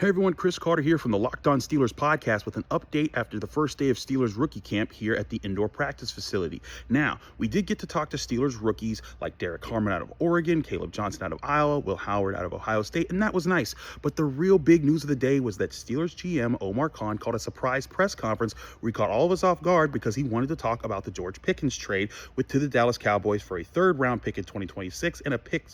Hey everyone, Chris Carter here from the Locked On Steelers podcast with an update after the first day of Steelers rookie camp here at the indoor practice facility. Now, we did get to talk to Steelers rookies like Derek Harmon out of Oregon, Caleb Johnson out of Iowa, Will Howard out of Ohio State, and that was nice. But the real big news of the day was that Steelers GM Omar called a surprise press conference where he caught all of us off guard because he wanted to talk about the George Pickens trade to the Dallas Cowboys for a third-round pick in 2026 and a pick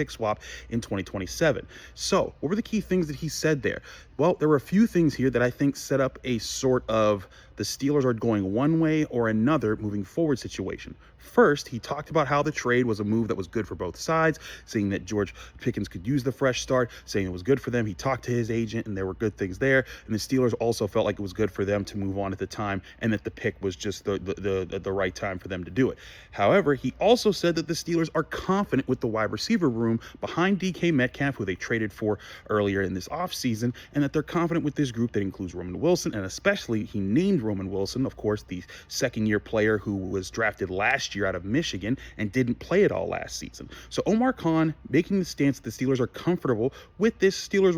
swap in 2027. So, what were the key things that he said there? Well, there were a few things here that I think set up a sort of the Steelers are going one way or another moving forward situation. First, he talked about how the trade was a move that was good for both sides, saying that George Pickens could use the fresh start, saying it was good for them. He talked to his agent and there were good things there. And the Steelers also felt like it was good for them to move on at the time and that the pick was just the right time for them to do it. However, he also said that the Steelers are confident with the wide receiver room behind DK Metcalf, who they traded for earlier in this offseason, and that they're confident with this group that includes Roman Wilson, and especially he named Roman Wilson, of course, the second-year player who was drafted last year out of Michigan and didn't play at all last season. So Omar Khan making the stance that the Steelers are comfortable with this Steelers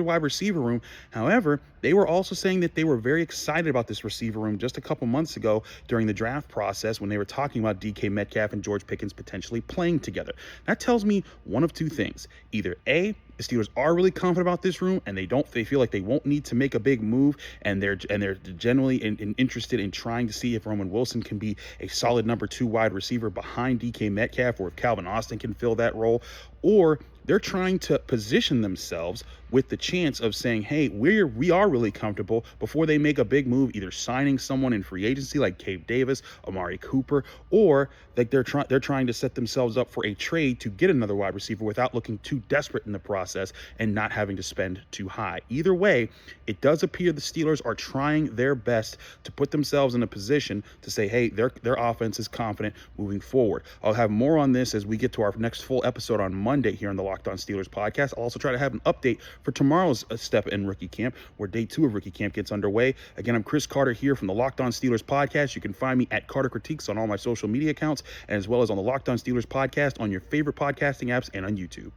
wide receiver room. However, they were also saying that they were very excited about this receiver room just a couple months ago during the draft process when they were talking about DK Metcalf and George Pickens potentially playing together. That tells me one of two things. Either A, the Steelers are really confident about this room and they feel like they won't need to make a big move, and they're generally interested in trying to see if Roman Wilson can be a solid number 2 wide receiver behind DK Metcalf, or if Calvin Austin can fill that role, or they're trying to position themselves with the chance of saying, hey, we are really comfortable before they make a big move, either signing someone in free agency like Cave Davis, Amari Cooper, or like they're trying to set themselves up for a trade to get another wide receiver without looking too desperate in the process and not having to spend too high. Either way, it does appear the Steelers are trying their best to put themselves in a position to say, hey, their offense is confident moving forward. I'll have more on this as we get to our next full episode on Monday here on the Locked On Steelers podcast. I'll also try to have an update for tomorrow's step in rookie camp, where day 2 of rookie camp gets underway. Again, I'm Chris Carter here from the Locked On Steelers podcast. You can find me at Carter Critiques on all my social media accounts, and as well as on the Locked On Steelers podcast on your favorite podcasting apps and on YouTube.